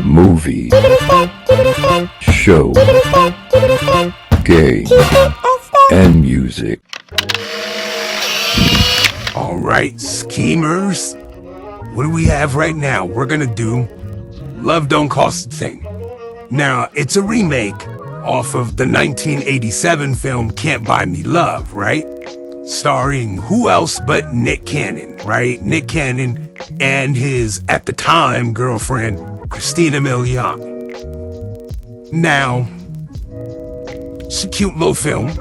movie, show, game, and music. Alright, schemers. What do we have right now? We're gonna do Love Don't Cost a Thing. Now, it's a remake off of the 1987 film Can't Buy Me Love, right? Starring who else but Nick Cannon, right? Nick Cannon and his, at the time, girlfriend, Christina Milian. Now, it's a cute little film.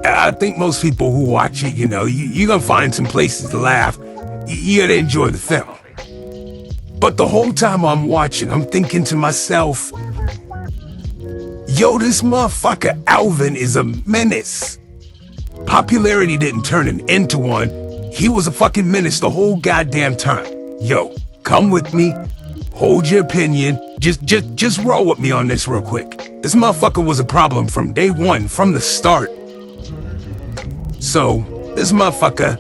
I think most people who watch it, you're gonna find some places to laugh. You're gonna enjoy the film. But the whole time I'm watching, I'm thinking to myself, yo, this motherfucker Alvin is a menace. Popularity didn't turn him into one. He was a fucking menace the whole goddamn time. Yo, come with me. Hold your opinion. Just roll with me on this real quick. This motherfucker was a problem from day one, from the start. So, this motherfucker,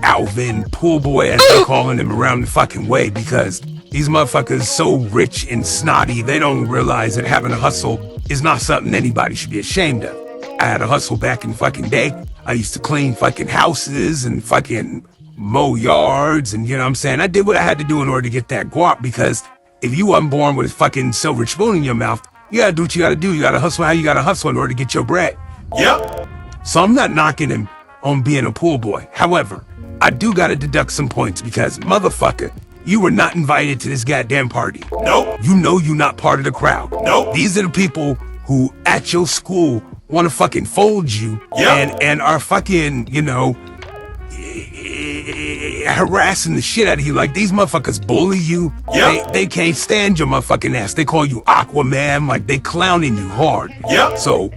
Alvin, pool boy as they're calling him around the fucking way, because these motherfuckers so rich and snotty, they don't realize that having a hustle is not something anybody should be ashamed of. I had a hustle back in the fucking day. I used to clean fucking houses and fucking mow yards, and you know what I'm saying? I did what I had to do in order to get that guap, because if you wasn't born with a fucking silver spoon in your mouth, you gotta do what you gotta do. You gotta hustle how you gotta hustle in order to get your bread. Yep. So I'm not knocking him on being a pool boy. However, I do gotta deduct some points, because motherfucker, you were not invited to this goddamn party. Nope. You know you're not part of the crowd. Nope. These are the people who at your school want to fucking fold you. Yep. and are fucking, harassing the shit out of you. Like, these motherfuckers bully you. Yep. They can't stand your motherfucking ass. They call you Aquaman. Like, they clowning you hard. Yep. So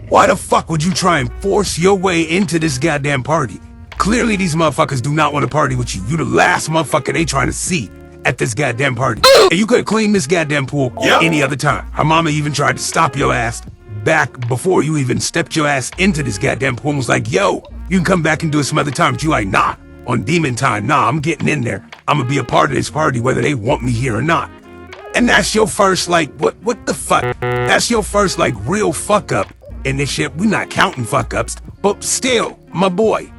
why the fuck would you try and force your way into this goddamn party? Clearly these motherfuckers do not want to party with you. You the last motherfucker they trying to see at this goddamn party. And you could have cleaned this goddamn pool any other time. Her mama even tried to stop your ass back before you even stepped your ass into this goddamn pool and was like, yo, you can come back and do it some other time. But you like, nah, on demon time, nah, I'm getting in there. I'm gonna be a part of this party whether they want me here or not. And that's your first, like, what the fuck? That's your first, like, real fuck up in this shit. We not counting fuck ups, but still, my boy,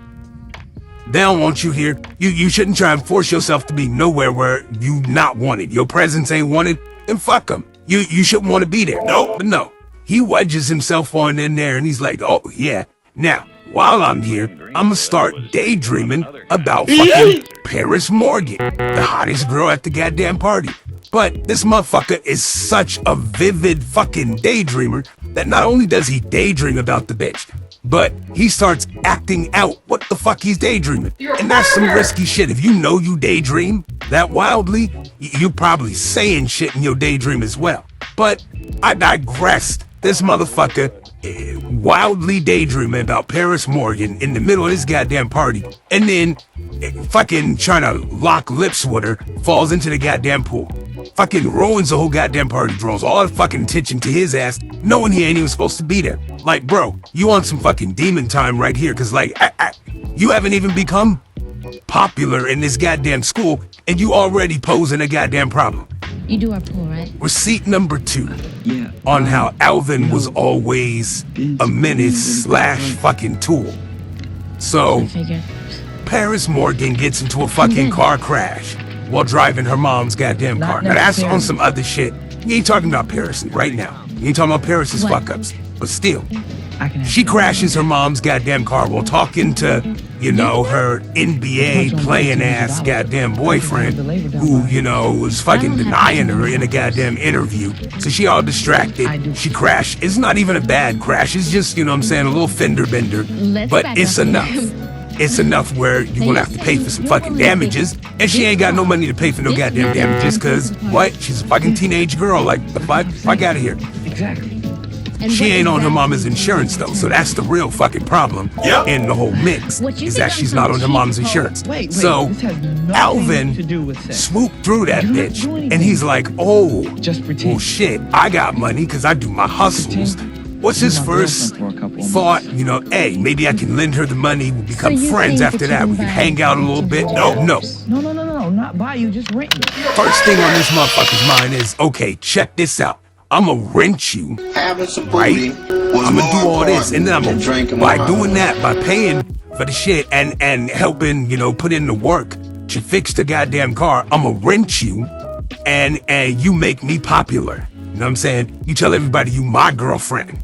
they don't want you here. You shouldn't try and force yourself to be nowhere where you not wanted. Your presence ain't wanted, then fuck them. You shouldn't want to be there. No, but no. He wedges himself on in there and he's like, oh yeah, now, while I'm here, I'm gonna start daydreaming about fucking Paris Morgan, the hottest girl at the goddamn party. But this motherfucker is such a vivid fucking daydreamer that not only does he daydream about the bitch, but he starts acting out what the fuck he's daydreaming. And that's some risky shit. If you know you daydream that wildly, you're probably saying shit in your daydream as well. But I digressed. This motherfucker wildly daydreaming about Paris Morgan in the middle of this goddamn party, and then fucking trying to lock lips with her, falls into the goddamn pool. Fucking ruins the whole goddamn party, draws all the fucking attention to his ass, knowing he ain't even supposed to be there. Like, bro, you on some fucking demon time right here, cause like, you haven't even become popular in this goddamn school, and you already posing a goddamn problem. You do our pool, right? Receipt number 2 on how Alvin was always a menace / fucking tool. So, Paris Morgan gets into a fucking car crash while driving her mom's goddamn car. Now that's on some other shit. You ain't talking about Paris right now. You ain't talking about Paris's fuck-ups. But still, she crashes her mom's goddamn car while talking to, her NBA playing ass goddamn boyfriend who, was fucking denying her in a goddamn interview. So she all distracted. She crashed. It's not even a bad crash. It's just, a little fender bender. But it's enough. It's enough where you're gonna have to pay for some fucking damages, and she ain't got no money to pay for no goddamn damages, cause what? She's a fucking teenage girl. Like, the fuck out of here. Exactly. She ain't on her mama's insurance though, so that's the real fucking problem in the whole mix, is that she's not on her mom's insurance. So Alvin swooped through that bitch, and he's like, oh, well shit, I got money cause I do my hustles. What's his first thought? Hey, maybe I can lend her the money, we'll become friends after that, we can hang out a little bit. No. No, not buy you, just rent you. First thing on this motherfucker's mind is, okay, check this out. I'ma rent you, right? I'ma do all this, and then by doing that, by paying for the shit and helping, put in the work to fix the goddamn car, I'ma rent you, and you make me popular. You know what I'm saying? You tell everybody you my girlfriend,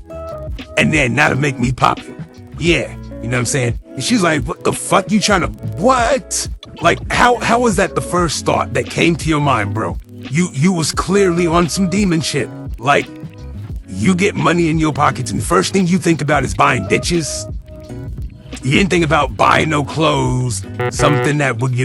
and then now to make me popular. Yeah, you know what I'm saying? And she's like, what the fuck you trying to, what? Like, how was that the first thought that came to your mind, bro? You was clearly on some demon shit. Like, you get money in your pockets and the first thing you think about is buying ditches. You didn't think about buying no clothes, something that would,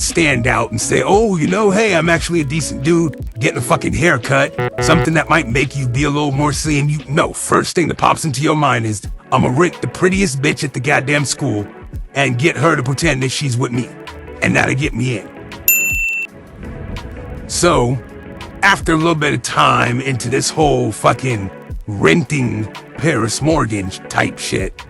stand out and say, oh, hey, I'm actually a decent dude, getting a fucking haircut, something that might make you be a little more seen. No, first thing that pops into your mind is, I'ma rent the prettiest bitch at the goddamn school and get her to pretend that she's with me, and that'll get me in. So, after a little bit of time into this whole fucking renting Paris mortgage type shit,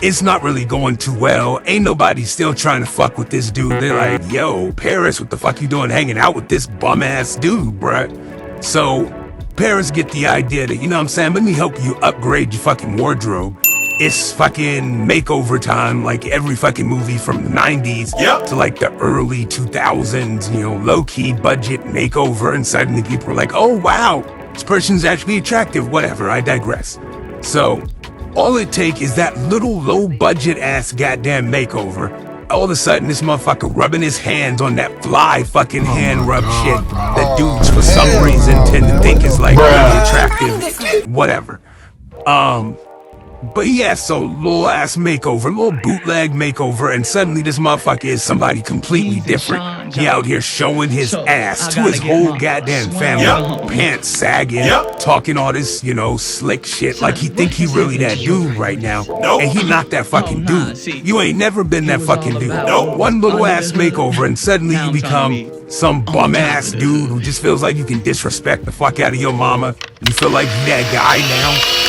it's not really going too well. Ain't nobody still trying to fuck with this dude. They're like, yo, Paris, what the fuck you doing hanging out with this bum ass dude, bruh? So, Paris get the idea that, let me help you upgrade your fucking wardrobe. It's fucking makeover time, like every fucking movie from the 90s to like the early 2000s, low-key budget makeover, and suddenly people are like, oh wow, this person's actually attractive, whatever, I digress. So, all it take is that little low-budget ass goddamn makeover. All of a sudden, this motherfucker rubbing his hands on that fly fucking hand rub shit that dudes for some reason tend to think is like really attractive, whatever. But yeah, so little ass makeover, little bootleg makeover, and suddenly this motherfucker is somebody completely different. He out here showing his ass to his whole goddamn family, pants sagging, talking all this, slick shit, like he think he really that dude right now, and he not that fucking dude. You ain't never been that fucking dude. One little ass makeover, and suddenly you become some bum ass dude who just feels like you can disrespect the fuck out of your mama. You feel like you that guy now.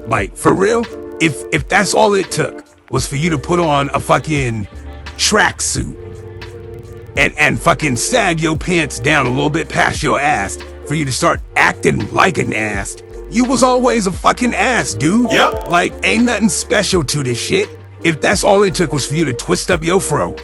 Like, for real, if that's all it took was for you to put on a fucking tracksuit and fucking sag your pants down a little bit past your ass for you to start acting like an ass, you was always a fucking ass, dude. Yep. Like, ain't nothing special to this shit. If that's all it took was for you to twist up your fro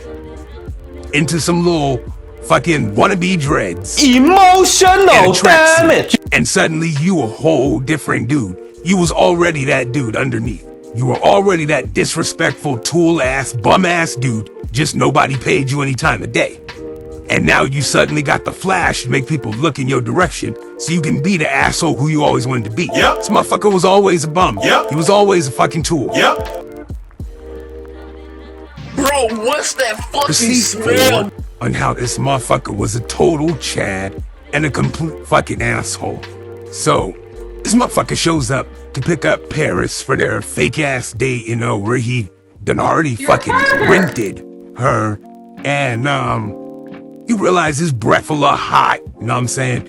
into some little fucking wannabe dreads. Emotional damage. And suddenly you a whole different dude. You was already that dude underneath. You were already that disrespectful, tool-ass, bum-ass dude, just nobody paid you any time of day. And now you suddenly got the flash to make people look in your direction so you can be the asshole who you always wanted to be. Yep. This motherfucker was always a bum. Yep. He was always a fucking tool. Yep. Bro, what's that fucking smell? On how this motherfucker was a total Chad and a complete fucking asshole. So, this motherfucker shows up to pick up Paris for their fake ass date, where he done already fucking rented her, and you realize his breath a little hot, you know what I'm saying?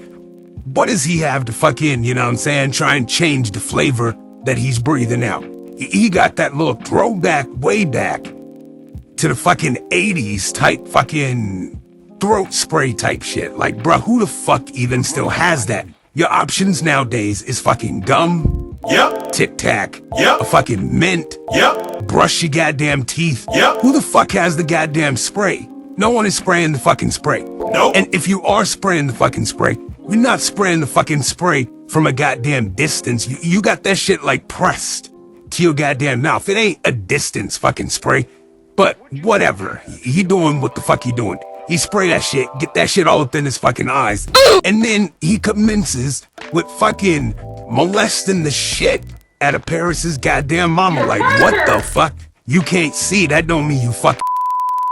What does he have to fucking, try and change the flavor that he's breathing out? He got that little throwback way back to the fucking 80s type fucking throat spray type shit. Like, bruh, who the fuck even still has that? Your options nowadays is fucking gum, Tic Tac, a fucking mint, brush your goddamn teeth. Who the fuck has the goddamn spray? No one is spraying the fucking spray. Nope. And if you are spraying the fucking spray, you're not spraying the fucking spray from a goddamn distance. You got that shit like pressed to your goddamn mouth. It ain't a distance fucking spray, but whatever. He doing what the fuck he doing. He spray that shit, get that shit all up in his fucking eyes, and then he commences with fucking molesting the shit out of Paris's goddamn mama. Like, what the fuck? You can't see, that don't mean you fucking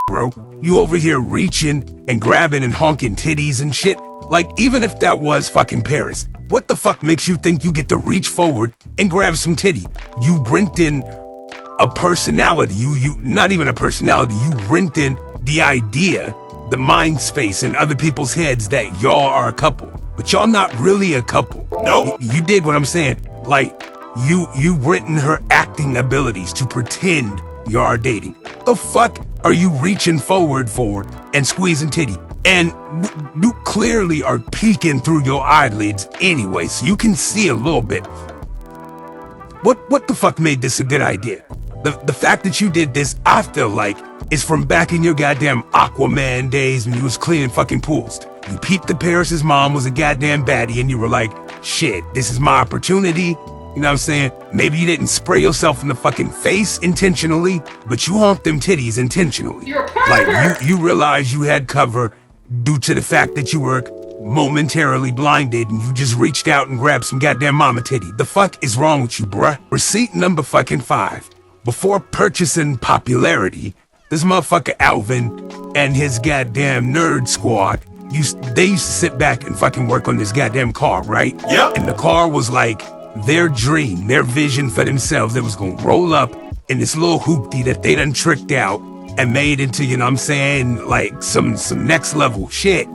bro. You over here reaching and grabbing and honking titties and shit. Like, even if that was fucking Paris, what the fuck makes you think you get to reach forward and grab some titty? You rent in a personality, you not even a personality, you rent in the idea, the mind space in other people's heads that y'all are a couple, but y'all not really a couple. No, you dig what I'm saying? Like, you renting her acting abilities to pretend you are dating. The fuck are you reaching forward for and squeezing titty? And you clearly are peeking through your eyelids anyway, so you can see a little bit. What the fuck made this a good idea? The fact that you did this, I feel like, is from back in your goddamn Aquaman days when you was cleaning fucking pools. You peeped that Paris's mom was a goddamn baddie and you were like, shit, this is my opportunity. You know what I'm saying? Maybe you didn't spray yourself in the fucking face intentionally, but you haunt them titties intentionally. You're a pervert. Like, you realized you had cover due to the fact that you were momentarily blinded and you just reached out and grabbed some goddamn mama titty. The fuck is wrong with you, bruh? Receipt number fucking 5. Before purchasing popularity, this motherfucker Alvin and his goddamn nerd squad, they used to sit back and fucking work on this goddamn car, right? Yep. And the car was like their dream, their vision for themselves. They was gonna roll up in this little hoopty that they done tricked out and made into, you know what I'm saying, like some next level shit.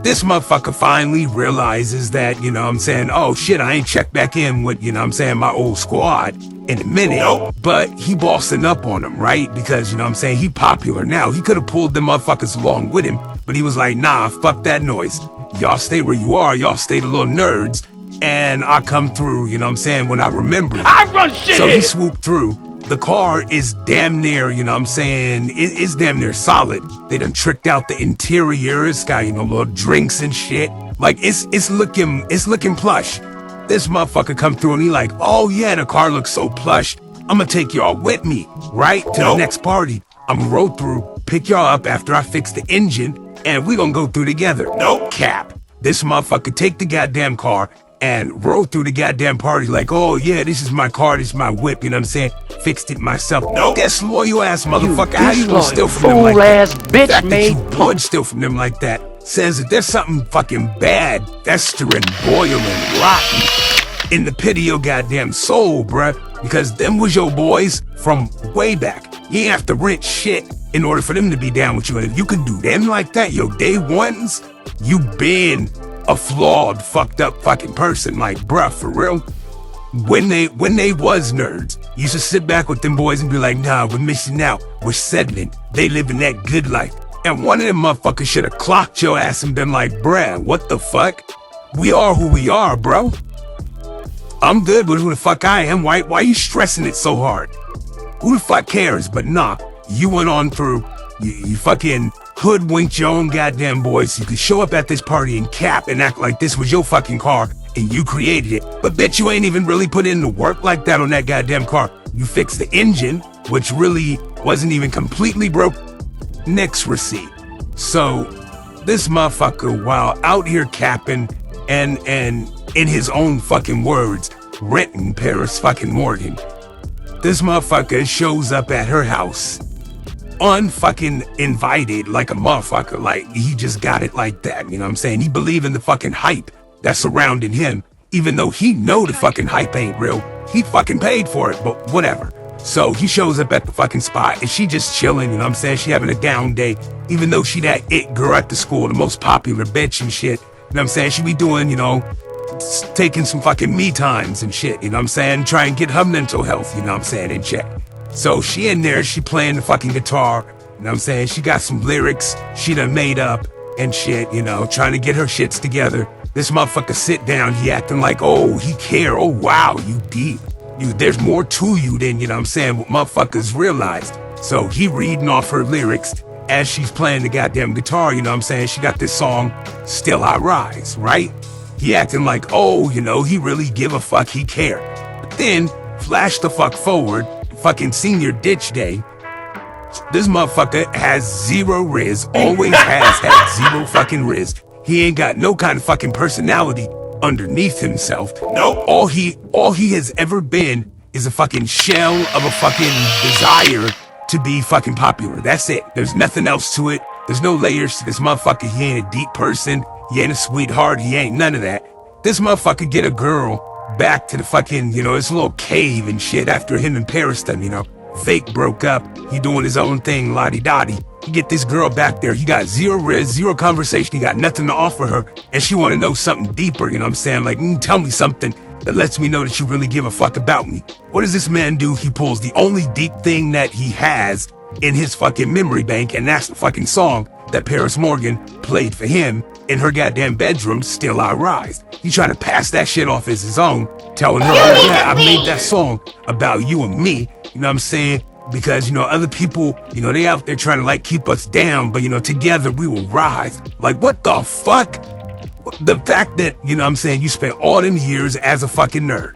This motherfucker finally realizes that, you know what I'm saying, oh shit, I ain't checked back in with, you know what I'm saying, my old squad in a minute. Nope. But he bossing up on them, right? Because, you know what I'm saying, he popular now. He could have pulled them motherfuckers along with him, but he was like, nah, fuck that noise. Y'all stay where you are, y'all stay the little nerds, and I come through, you know what I'm saying, when I remember. I run shit. So he swooped through. The car is damn near, you know what I'm saying, it's damn near solid. They done tricked out the interior. It's got, you know, little drinks and shit. Like, it's looking plush. This motherfucker come through and he like, oh yeah, the car looks so plush. I'm gonna take y'all with me, right, to the next party. I'm gonna roll through, pick y'all up after I fix the engine, and we gonna go through together. Nope. Cap. This motherfucker take the goddamn car and roll through the goddamn party like, oh yeah, this is my car, this is my whip, you know what I'm saying? Fixed it myself. Nope. That's loyal ass motherfucker. How you gonna steal from them fool like that? ass bitch The fact that made you would steal from them like that says that there's something fucking bad, festering, boiling, rotten in the pit of your goddamn soul, bruh. Because them was your boys from way back. You ain't have to rent shit in order for them to be down with you. And if you can do them like that, your day ones, you been a flawed, fucked up fucking person. Like, bruh, for real. When they was nerds, you used to sit back with them boys and be like, nah, we're missing out. We're settling. They living that good life. And one of them motherfuckers should have clocked your ass and been like, bruh, what the fuck? We are who we are, bro. I'm good with who the fuck I am. Why you stressing it so hard? Who the fuck cares? But nah, you went on through, you fucking hoodwinked your own goddamn boys so you could show up at this party and cap and act like this was your fucking car and you created it. But bet you ain't even really put in the work like that on that goddamn car. You fixed the engine, which really wasn't even completely broke. Next receipt. So this motherfucker, while out here capping and in his own fucking words, renting Paris fucking Morgan, this motherfucker shows up at her house unfucking invited like a motherfucker. Like, he just got it like that, you know what I'm saying? He believe in the fucking hype that's surrounding him, even though he know the fucking hype ain't real. He fucking paid for it, but whatever. So he shows up at the fucking spot and she just chilling, you know what I'm saying? She having a down day, even though she that it girl at the school, the most popular bitch and shit. You know what I'm saying? She be doing, you know, taking some fucking me times and shit, you know what I'm saying? Try and get her mental health, you know what I'm saying, in check. So she in there, she playing the fucking guitar, you know what I'm saying? She got some lyrics she done made up and shit, you know, trying to get her shits together. This motherfucker sit down, he acting like, oh, he care, oh wow, you deep. There's more to you than, you know what I'm saying, what motherfuckers realized. So he reading off her lyrics as she's playing the goddamn guitar, you know what I'm saying? She got this song, Still I Rise, right? He acting like, oh, you know, he really give a fuck, he care. But then, flash the fuck forward, fucking senior ditch day, this motherfucker has zero riz, always has had zero fucking riz. He ain't got no kind of fucking personality underneath himself. Nope. All he has ever been is a fucking shell of a fucking desire to be fucking popular. That's it. There's nothing else to it. There's no layers to this motherfucker. He ain't a deep person. He ain't a sweetheart. He ain't none of that. This motherfucker get a girl back to the fucking, you know, this little cave and shit after him and Paris done, you know, fake broke up. He doing his own thing, lottie-dottie. You get this girl back there. He got zero riz, zero conversation. He got nothing to offer her. And she want to know something deeper, you know what I'm saying? Like, tell me something that lets me know that you really give a fuck about me. What does this man do? He pulls the only deep thing that he has in his fucking memory bank, and that's the fucking song that Paris Morgan played for him in her goddamn bedroom, Still I Rise. He tried to pass that shit off as his own, telling her, oh yeah, I made that song about you and me, you know what I'm saying? Because, you know, other people, you know, they out there trying to like keep us down, but you know, together we will rise. Like, what the fuck? The fact that, you know what I'm saying, you spent all them years as a fucking nerd,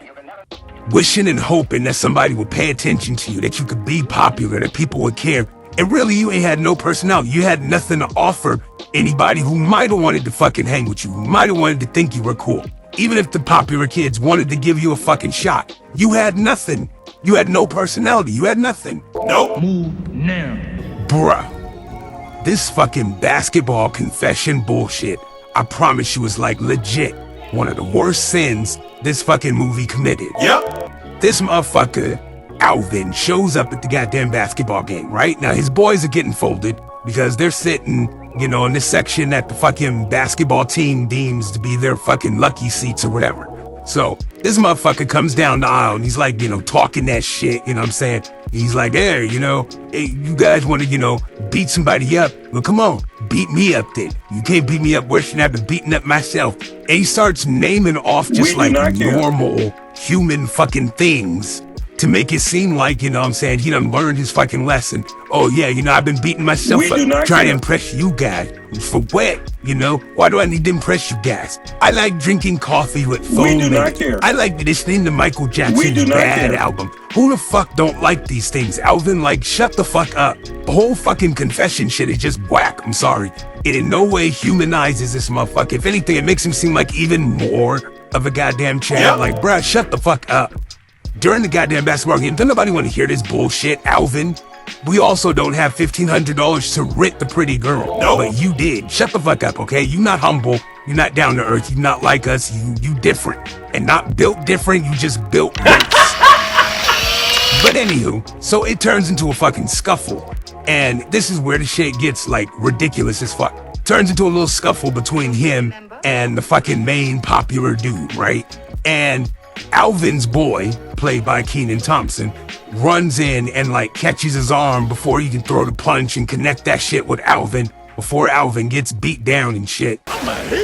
wishing and hoping that somebody would pay attention to you, that you could be popular, that people would care. And really, you ain't had no personality. You had nothing to offer anybody who might have wanted to fucking hang with you, who might have wanted to think you were cool. Even if the popular kids wanted to give you a fucking shot, you had nothing. You had no personality. You had nothing. Nope. Move now. Bruh, this fucking basketball confession bullshit, I promise you, is like legit one of the worst sins this fucking movie committed. Yep. This motherfucker, Alvin, shows up at the goddamn basketball game, right? Now, his boys are getting folded because they're sitting, you know, in this section that the fucking basketball team deems to be their fucking lucky seats or whatever. So this motherfucker comes down the aisle and he's like, you know, talking that shit, you know what I'm saying? He's like, hey, you know, hey, you guys want to, you know, beat somebody up? Well, come on, beat me up then. You can't beat me up worse than I've been beating up myself. And he starts naming off just like normal human fucking things to make it seem like, you know what I'm saying, he done learned his fucking lesson. Oh yeah, you know, I've been beating myself up trying to impress you guys. For what? You know, why do I need to impress you guys? I like drinking coffee with foam. I like listening to Michael Jackson's Bad album. Who the fuck don't like these things? Alvin, like, shut the fuck up. The whole fucking confession shit is just whack. I'm sorry. It in no way humanizes this motherfucker. If anything, it makes him seem like even more of a goddamn child. Like, bruh, shut the fuck up. During the goddamn basketball game, don't nobody want to hear this bullshit, Alvin. We also don't have $1,500 to rent the pretty girl. No. But you did. Shut the fuck up, okay? You not humble. You're not down to earth. You're not like us. You different. And not built different. You just built nice. But anywho, so it turns into a fucking scuffle. And this is where the shit gets like ridiculous as fuck. Turns into a little scuffle between him and the fucking main popular dude, right? And Alvin's boy, played by Kenan Thompson, runs in and like catches his arm before he can throw the punch and connect that shit with Alvin before Alvin gets beat down and shit.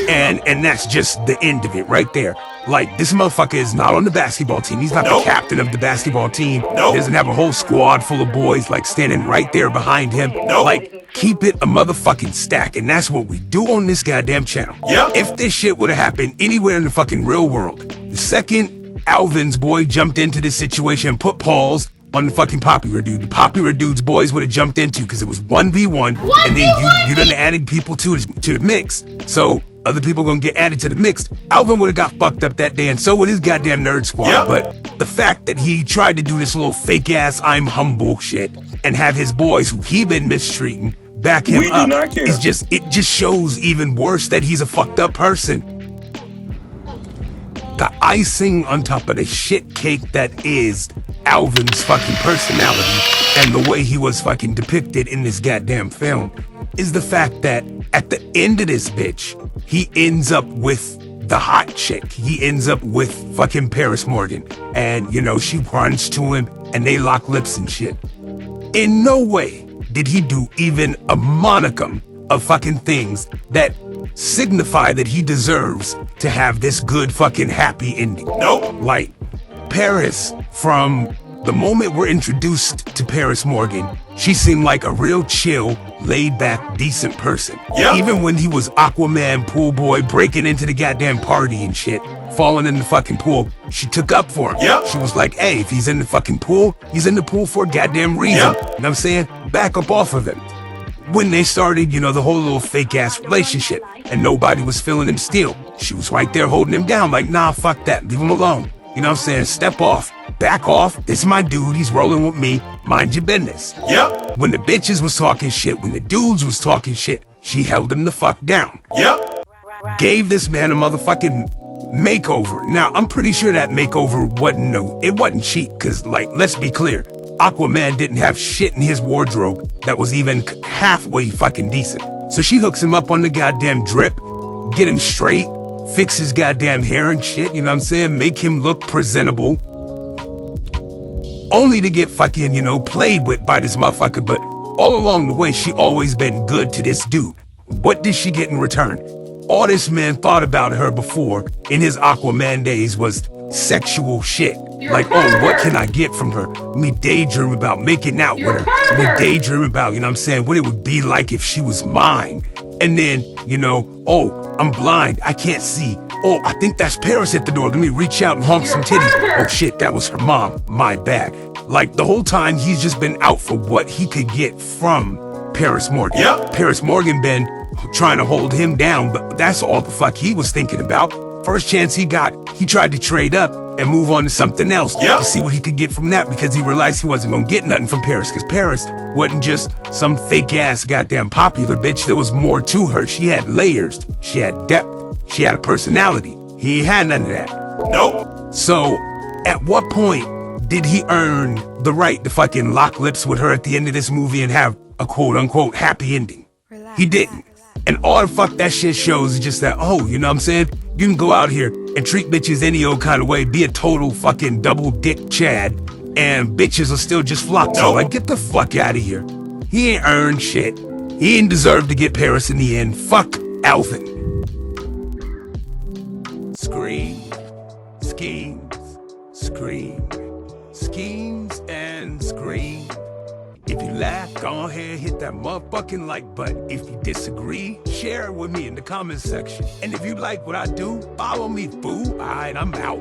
And that's just the end of it right there. Like, this motherfucker is not on the basketball team. He's not the captain of the basketball team. He doesn't have a whole squad full of boys like standing right there behind him. Like, keep it a motherfucking stack. And that's what we do on this goddamn channel. If this shit would have happened anywhere in the fucking real world, the second Alvin's boy jumped into this situation and put paws on the fucking popular dude, the popular dude's boys would have jumped into, because it was 1v1, and then you done added people to the mix, so other people gonna get added to the mix. Alvin would have got fucked up that day, and so would his goddamn nerd squad. But the fact that he tried to do this little fake ass I'm humble shit and have his boys who he been mistreating back him up is just, it just shows even worse that he's a fucked up person. The icing on top of the shit cake that is Alvin's fucking personality and the way he was fucking depicted in this goddamn film is the fact that at the end of this bitch, he ends up with the hot chick. He ends up with fucking Paris Morgan. And, you know, she runs to him and they lock lips and shit. In no way did he do even a monicum of fucking things that signify that he deserves to have this good fucking happy ending. Like, Paris, from the moment we're introduced to Paris Morgan, she seemed like a real chill, laid-back, decent person. Even when he was Aquaman pool boy breaking into the goddamn party and shit, falling in the fucking pool, she took up for him. She was like, hey, if he's in the fucking pool, he's in the pool for a goddamn reason. You know what I'm saying? Back up off of him. When they started, you know, the whole little fake-ass relationship, and nobody was feeling him still, she was right there holding him down like, nah, fuck that, leave him alone. You know what I'm saying? Step off, back off, this is my dude, he's rolling with me, mind your business. When the bitches was talking shit, when the dudes was talking shit, she held him the fuck down. Gave this man a motherfucking makeover. Now, I'm pretty sure that makeover wasn't cheap, because, like, let's be clear, Aquaman didn't have shit in his wardrobe that was even halfway fucking decent. So she hooks him up on the goddamn drip, get him straight, fix his goddamn hair and shit, you know what I'm saying? Make him look presentable. Only to get fucking, played with by this motherfucker. But all along the way, she always been good to this dude. What did she get in return? All this man thought about her before in his Aquaman days was sexual shit. Like, oh, what can I get from her? Let me daydream about making out with her. Let me daydream about, what it would be like if she was mine. And then, oh, I'm blind. I can't see. Oh, I think that's Paris at the door. Let me reach out and honk some titties. Oh shit, that was her mom. My bad. Like, the whole time he's just been out for what he could get from Paris Morgan. Yep. Paris Morgan been trying to hold him down, but that's all the fuck he was thinking about. First chance he got, he tried to trade up and move on to something else Yep. to see what he could get from that, because he realized he wasn't gonna get nothing from Paris, because Paris wasn't just some fake ass goddamn popular bitch. There was more to her. She had layers. She had depth. She had a personality. He ain't had none of that. Nope. So, at what point did he earn the right to fucking lock lips with her at the end of this movie and have a quote-unquote happy ending? He didn't. And all the fuck that shit shows is just that, oh, you know what I'm saying? You can go out here and treat bitches any old kind of way, be a total fucking double dick Chad, and bitches will still just flock to you. Like, get the fuck out of here. He ain't earned shit. He ain't deserve to get Paris in the end. Fuck Alvin. Scream, schemes, scream, schemes and scream. If you laugh, go ahead, hit that motherfucking like button. If you disagree, share it with me in the comments section. And if you like what I do, follow me, boo. Alright, I'm out.